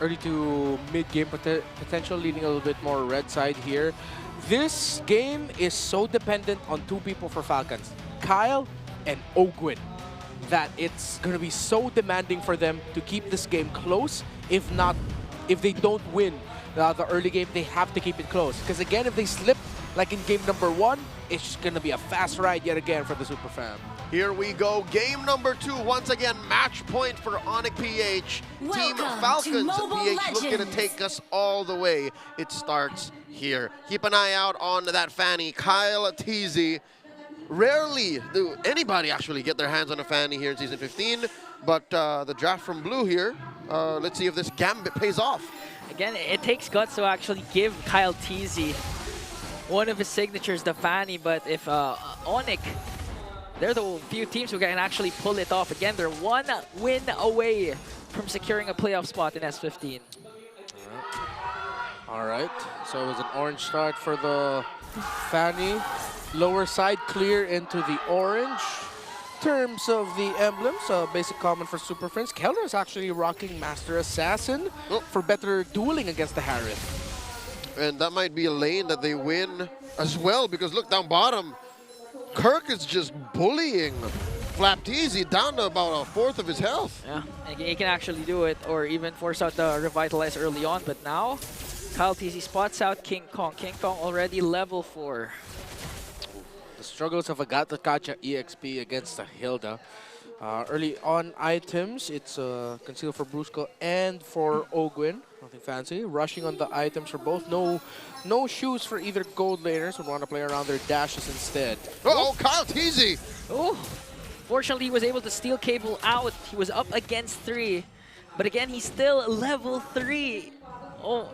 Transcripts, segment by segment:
early to mid-game potential, leaning a little bit more red side here. This game is so dependent on two people for Falcons, Kyle and Ogwin, that it's going to be so demanding for them to keep this game close. If they don't win the early game, they have to keep it close. Because again, if they slip, like in game number 1, it's just going to be a fast ride yet again for the Super Fam. Here we go, game number 2. Once again, match point for Onic PH. Team Falcons PH looking to take us all the way. It starts here. Keep an eye out on that Fanny, Kyle TZ. Rarely do anybody actually get their hands on a Fanny here in Season 15, but the draft from Blue here, let's see if this gambit pays off. Again, it takes guts to actually give Kyle TZ one of his signatures, the Fanny, but if Onic, they're the few teams who can actually pull it off. Again, they're 1 win away from securing a playoff spot in S15. All right, so it was an orange start for the Fanny. Lower side clear into the orange. In terms of the emblems, basic common for Super Friends. Keller is actually rocking Master Assassin for better dueling against the Harith. And that might be a lane that they win as well, because look down bottom, Kirk is just bullying Flap TZ down to about 1/4 of his health. Yeah, and he can actually do it, or even force out the Revitalize early on, but now Kyle TZ spots out King Kong. King Kong already level 4. The struggles of Agatha EXP against the Hilda. Early on items, it's concealed for Brusco and for Ogwin. Nothing fancy. Rushing on the items for both. No shoes for either gold laners. Would want to play around their dashes instead. Oh, Kyle TZ! Oh, fortunately he was able to steal Cable out. He was up against 3, but again he's still level 3. Oh,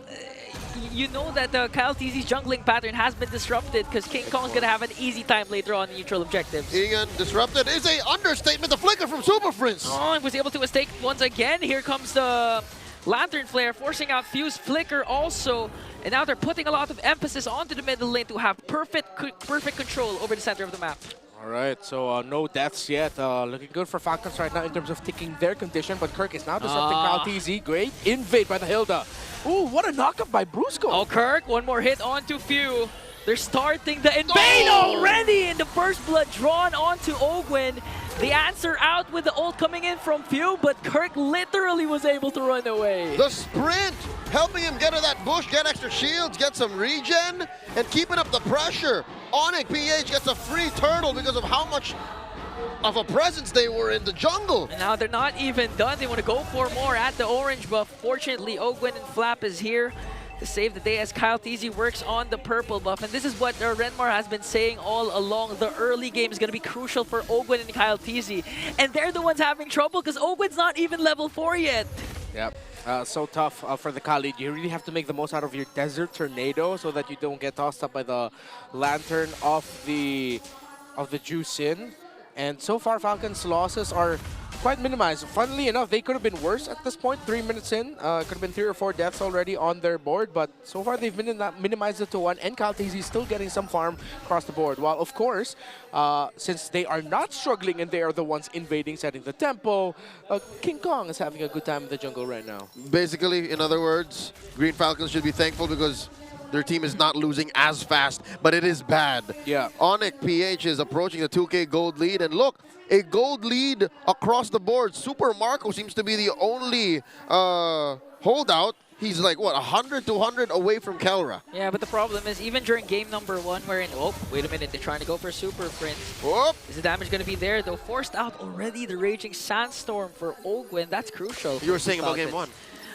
you know that Kyle TZ's jungling pattern has been disrupted, because King Kong's gonna have an easy time later on in neutral objectives. Being disrupted is a understatement. The flicker from Super Prince. Oh, he was able to mistake once again. Here comes the Lantern Flare, forcing out Fuse Flicker also. And now they're putting a lot of emphasis onto the middle lane to have perfect control over the center of the map. All right, so no deaths yet. Looking good for Falcons right now in terms of ticking their condition, but Kirk is now disrupting Kyle TZ. Great invade by the Hilda. Ooh, what a knockup by Brusco. Oh, Kirk, one more hit onto Few. They're starting the invade already, and the first blood drawn onto Ogwin. The answer out with the ult coming in from Few, but Kirk literally was able to run away. The sprint, helping him get to that bush, get extra shields, get some regen, and keeping up the pressure. Onic PH gets a free turtle because of how much of a presence they were in the jungle. And now they're not even done. They want to go for more at the orange buff. Fortunately, Ogwin and Flap is here to save the day as Kyle TZ works on the purple buff. And this is what Renmar has been saying all along. The early game is going to be crucial for Ogwin and Kyle TZ. And they're the ones having trouble because Ogwin's not even level 4 yet. Yep. So tough for the Khalid. You really have to make the most out of your Desert Tornado so that you don't get tossed up by the Lantern of the Juice In. And so far, Falcons' losses are quite minimized. Funnily enough, they could have been worse at this point. 3 minutes in, could have been 3 or 4 deaths already on their board. But so far, they've minimized it to 1. And Kyle TZ is still getting some farm across the board. While, of course, since they are not struggling and they are the ones invading, setting the tempo, King Kong is having a good time in the jungle right now. Basically, in other words, Green Falcons should be thankful because their team is not losing as fast, but it is bad. Yeah. Onic PH is approaching a 2K gold lead, and look, a gold lead across the board. Super Marco seems to be the only holdout. He's like, what, 100 to 100 away from Kelra. Yeah, but the problem is, even during game number 1, wherein, oh, wait a minute, they're trying to go for Super Prince. Whoop. Is the damage going to be there, though? Forced out already the Raging Sandstorm for Ogwin. That's crucial. You were saying about game 1.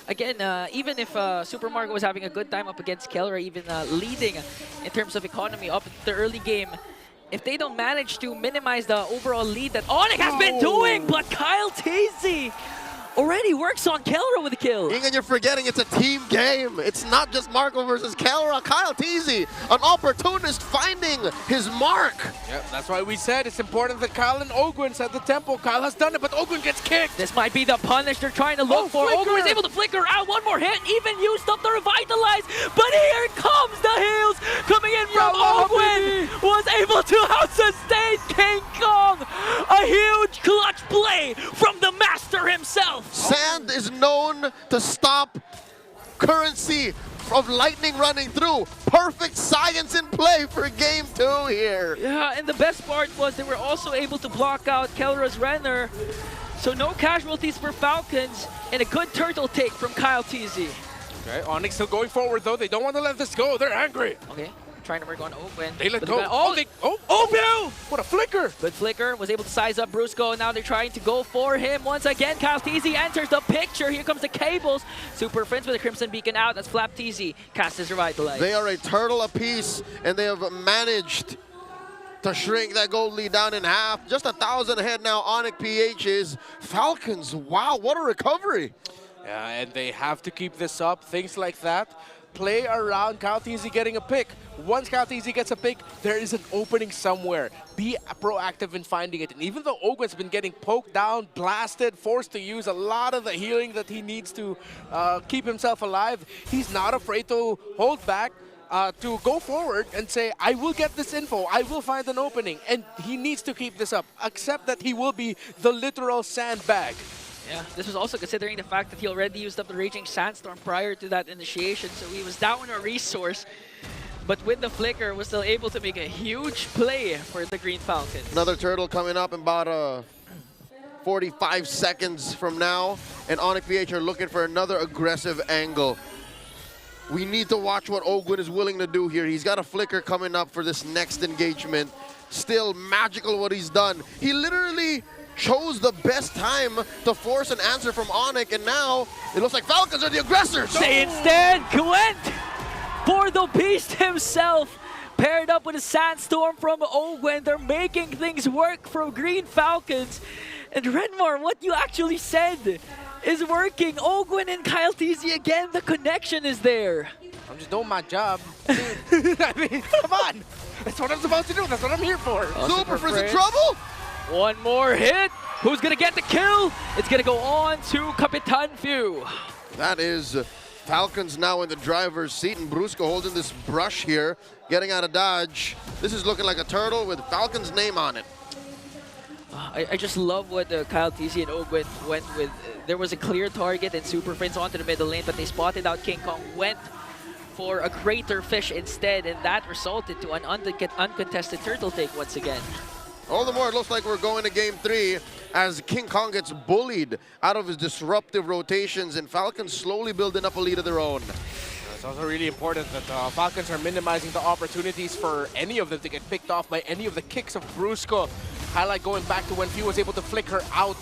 Again, even if Super Marco was having a good time up against Kelra, even leading in terms of economy up in the early game, if they don't manage to minimize the overall lead that Onic has been doing, but Kyle TZ already works on Kelra with a kill. Ingan, you're forgetting it's a team game. It's not just Marco versus Kelra. Kyle TZ, an opportunist finding his mark. Yep, that's why we said it's important that Kyle and Ogwin set the tempo. Kyle has done it, but Ogwin gets kicked. This might be the punish they're trying to look for. Flicker. Ogwin is able to flicker out. One more hit, even used up the Revitalize. But here comes the heals coming in from Ogwin. Was able to out-sustain King Kong. A huge clutch play from the master himself. himself. Sand is known to stop currency of lightning running through. Perfect science in play for game 2 here. Yeah, and the best part was they were also able to block out Kelra's Renner. So no casualties for Falcons, and a good turtle take from Kyle TZ. Okay, Onic still going forward though. They don't want to let this go. They're angry. Okay, trying to work on Open. They let But go. the guy- Oh, no! What a flicker! Good flicker, was able to size up Brusco. Now they're trying to go for him. Once again, Kyle TZ enters the picture. Here comes the cables. Super Friends with a Crimson Beacon out. That's Flap TZ. Cast is revitalized. They are a turtle apiece, and they have managed to shrink that gold lead down in half. Just 1,000 ahead now. Onic PH is Falcons. Wow, what a recovery. Yeah, and they have to keep this up. Things like that. Play around Kyle TZ getting a pick. Once Kyle TZ gets a pick, there is an opening somewhere. Be proactive in finding it. And even though Ogwen's been getting poked down, blasted, forced to use a lot of the healing that he needs to keep himself alive, he's not afraid to hold back. To go forward and say, I will get this info, I will find an opening, and he needs to keep this up, except that he will be the literal sandbag. Yeah, this was also considering the fact that he already used up the Raging Sandstorm prior to that initiation, so he was down a resource. But with the flicker, was still able to make a huge play for the Green Falcons. Another turtle coming up in about 45 seconds from now, and Onic PH are looking for another aggressive angle. We need to watch what Ogwen is willing to do here. He's got a flicker coming up for this next engagement. Still magical what he's done. He literally chose the best time to force an answer from Onic, and now it looks like Falcons are the aggressors. They instead went for the Beast himself. Paired up with a Sandstorm from Ogwen. They're making things work from Green Falcons. And Renmar, what you actually said is working. Ogwen and Kyle TZ again, the connection is there. I'm just doing my job. I mean, come on. That's what I'm supposed to do. That's what I'm here for. Super Friends in trouble? One more hit. Who's gonna get the kill? It's gonna go on to Capitan Few. That is Falcons now in the driver's seat, and Brusco holding this brush here, getting out of dodge. This is looking like a turtle with Falcon's name on it. I just love what Kyle TZ and Ogwen went with. There was a clear target and Super Friends onto the middle lane, but they spotted out King Kong, went for a greater fish instead, and that resulted to an uncontested turtle take once again. All the more, it looks like we're going to game 3 as King Kong gets bullied out of his disruptive rotations, and Falcons slowly building up a lead of their own. It's also really important that Falcons are minimizing the opportunities for any of them to get picked off by any of the kicks of Brusco. Highlight going back to when Few was able to flicker out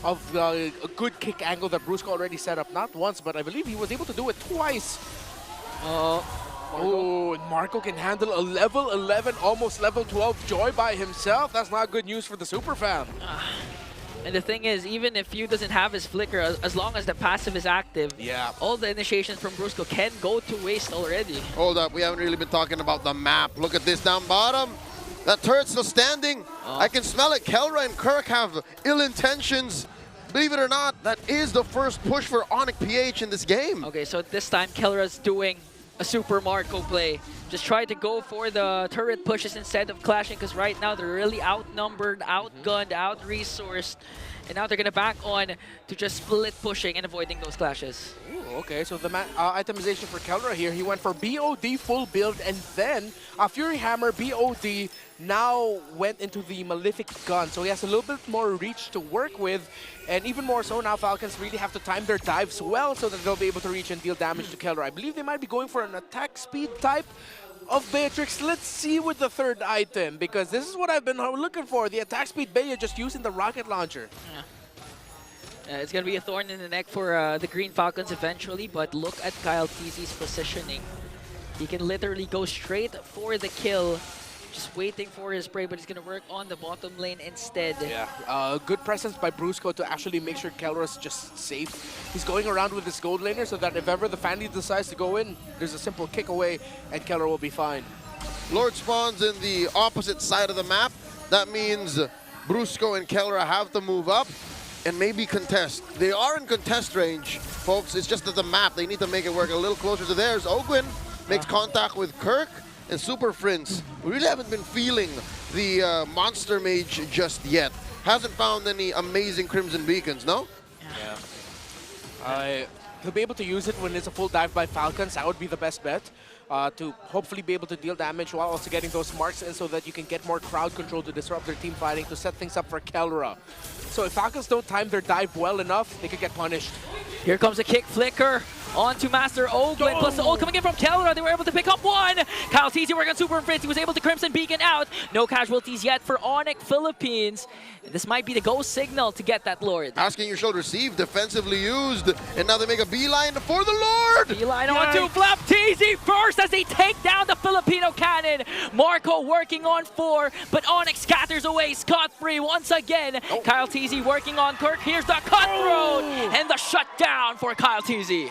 of a good kick angle that Brusco already set up. Not once, but I believe he was able to do it twice. Oh, and Marco can handle a level 11, almost level 12 Joy by himself. That's not good news for the Super Fam. And the thing is, even if Few doesn't have his flicker, as long as the passive is active, yeah, all the initiations from Brusco can go to waste already. Hold up, we haven't really been talking about the map. Look at this down bottom. That turret's still standing. I can smell it. Kelra and Kirk have ill intentions. Believe it or not, that is the first push for Onic PH in this game. Okay, so this time Kelra's doing a Super Marco play. Just try to go for the turret pushes instead of clashing, because right now they're really outnumbered, outgunned, out-resourced. And now they're going to back on to just split pushing and avoiding those clashes. Ooh, okay, so the itemization for Kelra here, he went for BOD full build, and then Fury Hammer BOD now went into the Malefic Gun. So he has a little bit more reach to work with, and even more so now Falcons really have to time their dives well so that they'll be able to reach and deal damage to Kelra. I believe they might be going for an attack speed type of Beatrix. Let's see with the third item, because this is what I've been looking for, the attack speed Bea just using the rocket launcher. Yeah. It's going to be a thorn in the neck for the Green Falcons eventually, but look at Kyle TZ's positioning. He can literally go straight for the kill, just waiting for his prey, but he's going to work on the bottom lane instead. Yeah, good presence by Brusco to actually make sure Kelra's just safe. He's going around with his gold laner so that if ever the Fanny decides to go in, there's a simple kick away and Kelra will be fine. Lord spawns in the opposite side of the map. That means Brusco and Kelra have to move up and maybe contest. They are in contest range, folks. It's just that the map, they need to make it work a little closer to theirs. Ogwen makes contact with Kirk and Super Friends. We really haven't been feeling the Monster Mage just yet. Hasn't found any amazing Crimson Beacons, no? Yeah, He'll be able to use it when it's a full dive by Falcons. That would be the best bet. To hopefully be able to deal damage while also getting those marks in so that you can get more crowd control to disrupt their team fighting to set things up for Kelra. So if Falcons don't time their dive well enough, they could get punished. Here comes a kick flicker onto Master Ogwin, plus the ult coming in from Kelra. They were able to pick up one. Kyle TZ working on Super Fritz. He was able to Crimson Beacon out. No casualties yet for Onic Philippines. This might be the go signal to get that Lord. Asking your shield received, defensively used, and now they make a beeline for the Lord! Beeline onto Flap TZ first as they take down the Filipino cannon. Marco working on 4, but Onyx scatters away scot-free once again. Kyle TZ working on Kirk. Here's the cutthroat and the shutdown for Kyle TZ.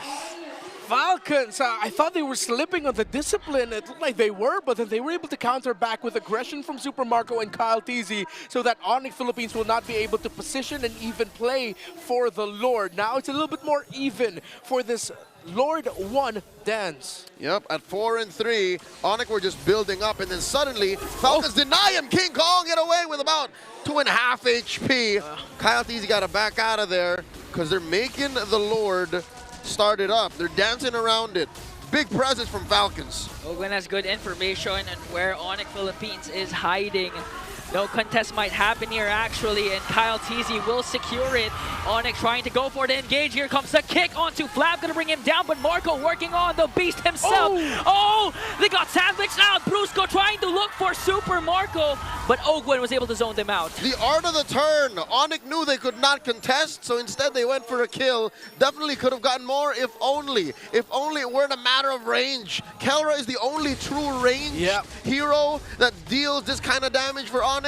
Falcons, I thought they were slipping on the discipline. It looked like they were, but then they were able to counter back with aggression from Super Marco and Kyle TZ so that Onic Philippines will not be able to position and even play for the Lord. Now it's a little bit more even for this Lord 1 dance. Yep, at 4 and 3, Onic were just building up, and then suddenly Falcons deny him. King Kong get away with about 2.5 HP. Kyle TZ got to back out of there because they're making the Lord start it up. They're dancing around it. Big presence from Falcons. Ogwin has good information on where Onic Philippines is hiding. No contest might happen here actually, and Kyle TZ will secure it. Onic trying to go for the engage. Here comes the kick onto Flap, gonna bring him down, but Marco working on the beast himself. Oh, they got sandwiched out. Brusco trying to look for Super Marco, but Ogwin was able to zone them out. The art of the turn. Onic knew they could not contest, so instead they went for a kill. Definitely could have gotten more if only. If only it weren't a matter of range. Kelra is the only true range hero that deals this kind of damage for Onic.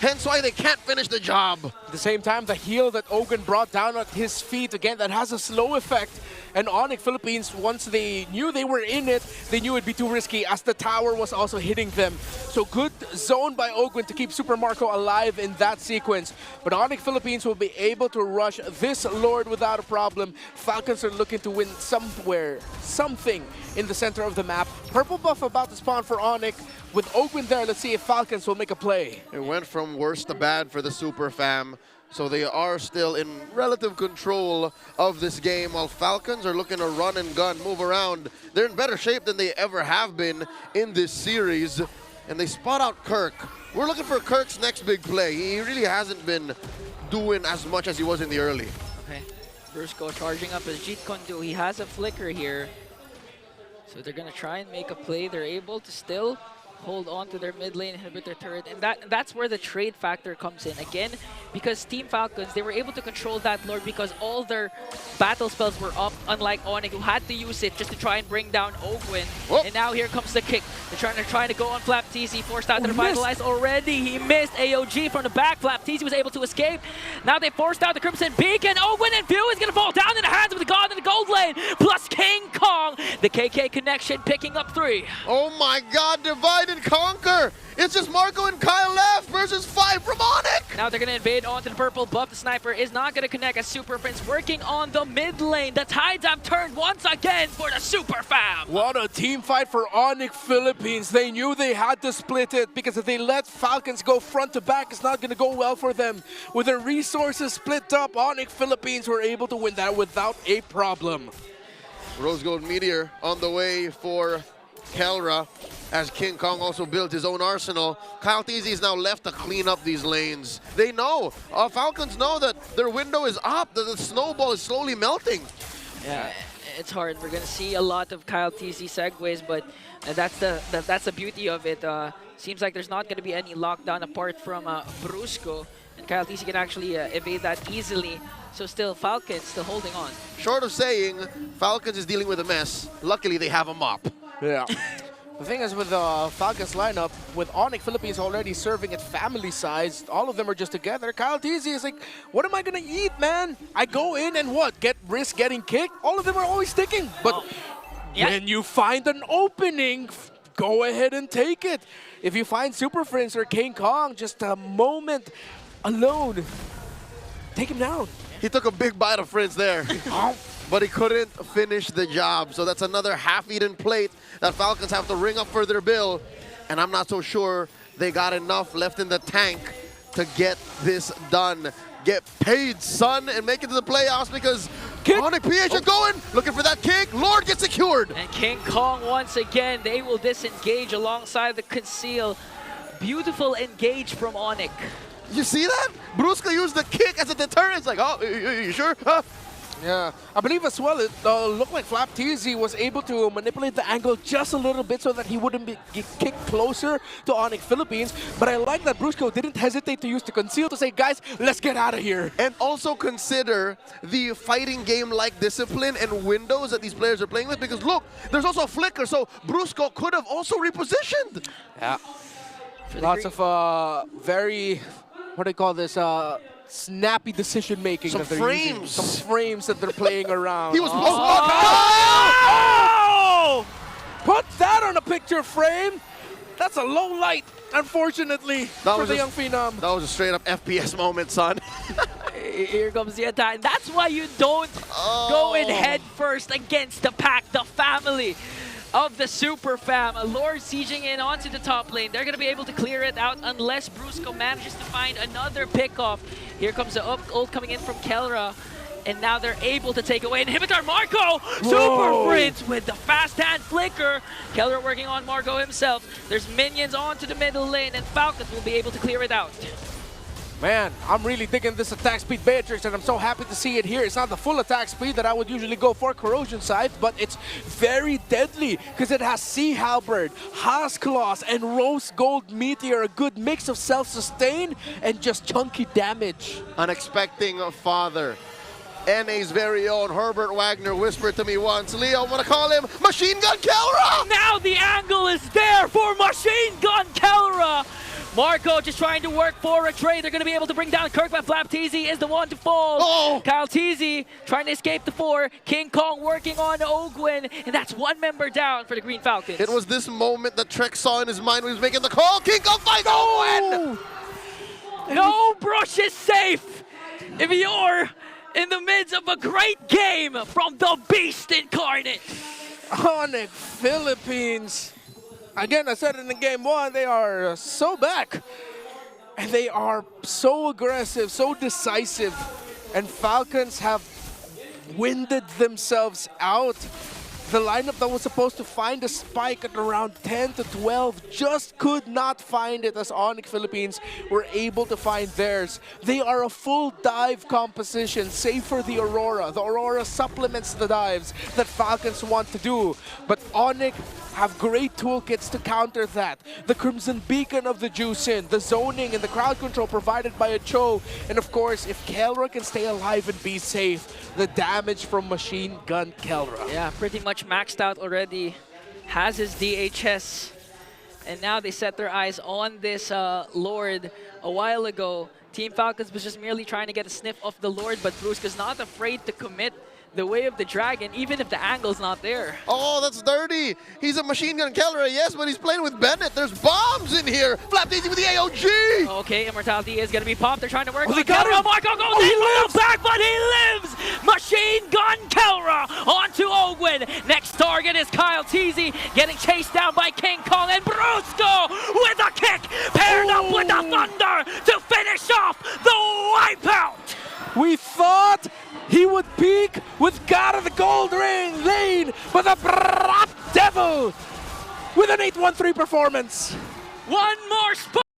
Hence why they can't finish the job. At the same time, the heal that Ogwin brought down at his feet, again, that has a slow effect. And Onic Philippines, once they knew they were in it, they knew it'd be too risky as the tower was also hitting them. So good zone by Ogwin to keep Super Marco alive in that sequence. But Onic Philippines will be able to rush this Lord without a problem. Falcons are looking to win somewhere, something in the center of the map. Purple buff about to spawn for Onic. With Ogwin there, let's see if Falcons will make a play. It went from worse to bad for the Super Fam. So they are still in relative control of this game, while Falcons are looking to run and gun, move around. They're in better shape than they ever have been in this series. And they spot out Kirk. We're looking for Kirk's next big play. He really hasn't been doing as much as he was in the early. Okay, Brusco charging up as Jeet Kundu. He has a flicker here. So they're gonna try and make a play. They're able to still hold on to their mid lane, inhibit their turret, and that's where the trade factor comes in. Again, because Team Falcons, they were able to control that Lord because all their battle spells were up, unlike Onic, who had to use it just to try and bring down Ogwin. And now here comes the kick. They're trying to go on Flap TZ, forced out to revitalize already. He missed AOG from the back. Flap TZ was able to escape. Now they forced out the Crimson Beacon. Ogwin and View is gonna fall down in the hands of the God in the gold lane, plus King Kong. The KK connection picking up 3. Oh my God, divide and conquer! It's just Marco and Kyle left versus 5 from Onic! Now they're gonna invade onto the purple buff. The sniper is not gonna connect as Super Prince working on the mid lane. The tides have turned once again for the Super Fam. What a team fight for Onic Philippines. They knew they had to split it because if they let Falcons go front to back, it's not gonna go well for them. With their resources split up, Onic Philippines were able to win that without a problem. Rose Gold Meteor on the way for Kelra, as King Kong also built his own arsenal. Kyle TZ is now left to clean up these lanes. They know, Falcons know that their window is up, that the snowball is slowly melting. Yeah, it's hard. We're gonna see a lot of Kyle TZ segues, but that's the beauty of it. Seems like there's not gonna be any lockdown apart from Brusco, and Kyle TZ can actually evade that easily. So still, Falcons still holding on. Short of saying, Falcons is dealing with a mess. Luckily, they have a mop. Yeah. The thing is with the Falcons lineup, with Onic Philippines already serving at family size, all of them are just together. Kyle TZ is like, what am I gonna eat, man? I go in and what? Risk getting kicked? All of them are always sticking. But when you find an opening, go ahead and take it. If you find Super Prince or King Kong, just a moment alone, take him down. He took a big bite of Prince there. But he couldn't finish the job. So that's another half-eaten plate that Falcons have to ring up for their bill. And I'm not so sure they got enough left in the tank to get this done. get paid, son, and make it to the playoffs because Kick. Onic PH are going, looking for that kick. Lord gets secured. And King Kong once again, they will disengage alongside the conceal. Beautiful engage from Onic. You see that? Brusco used the kick as a deterrent. It's like, oh, you sure? Huh? Yeah, I believe as well it looked like Flap TZ was able to manipulate the angle just a little bit so that he wouldn't get kicked closer to Onic Philippines. But I like that Brusco didn't hesitate to use the conceal to say, guys, let's get out of here. And also consider the fighting game-like discipline and windows that these players are playing with, because look, there's also a flicker, so Brusco could have also repositioned. Yeah, lots of very, what do you call this, snappy decision making. Some that they're frames. using. Some frames that they're playing around. He was Oh! Put that on a picture frame. That's a low light, unfortunately, for the young phenom. That was a straight up FPS moment, son. Here comes the attack. And that's why you don't go in head first against the pack, the family of the Super Fam. Lord sieging in onto the top lane. They're going to be able to clear it out unless Brusco manages to find another pickoff. Here comes the ult coming in from Kelra. And now they're able to take away Inhibitor. Marco! Super Prince with the fast hand flicker. Kelra working on Marco himself. There's minions onto the middle lane, and Falcon will be able to clear it out. Man, I'm really digging this attack speed Beatrix, and I'm so happy to see it here. It's not the full attack speed that I would usually go for Corrosion Scythe, but it's very deadly because it has Sea Halberd, Haas Claws, and Rose Gold Meteor. A good mix of self-sustain and just chunky damage. Unexpecting father. NA's very own Herbert Wagner whispered to me once, Leo, I'm gonna call him Machine Gun Kelra! Now the angle is there for Machine Gun Kelra! Marco just trying to work for a trade. They're going to be able to bring down Kirk, but Flap TZ is the one to fall. Oh. Kyle TZ trying to escape the 4. King Kong working on Ogwin, and that's one member down for the Green Falcons. It was this moment that Trek saw in his mind when he was making the call. King Kong fights Owen! No brush is safe if you're in the midst of a great game from the Beast Incarnate. Onic Philippines. Again, I said in the game 1, they are so back. And they are so aggressive, so decisive. And Falcons have winded themselves out. The lineup that was supposed to find a spike at around 10 to 12 just could not find it, as Onic Philippines were able to find theirs. They are a full dive composition, save for the Aurora. The Aurora supplements the dives that Falcons want to do. But Onic have great toolkits to counter that. The Crimson Beacon of the Juicin, the zoning and the crowd control provided by a Cho, and of course, if Kelra can stay alive and be safe, the damage from Machine Gun Kelra. Yeah, pretty much maxed out already. Has his DHS. And now they set their eyes on this Lord. A while ago, Team Falcons was just merely trying to get a sniff of the Lord, but Brusco's not afraid to commit the way of the dragon, even if the angle's not there. Oh, that's dirty. He's a Machine Gun Kelra, yes, but he's playing with Bennett. There's bombs in here. Flap easy with the AOG. Okay, Immortality is going to be popped. They're trying to work Oh, on they got Kelra. him. Marco goes Oh, he in lives. from the back, but he lives! Machine Gun Kelra onto Ogwin. Next target is Kyle TZ getting chased down by King Kong, and Brusco with a kick paired up with the Thunder to finish off the wipeout. We thought he would peak with God of the Gold Ring lane, but the Brap Devil with an 8-1-3 performance. One more spot.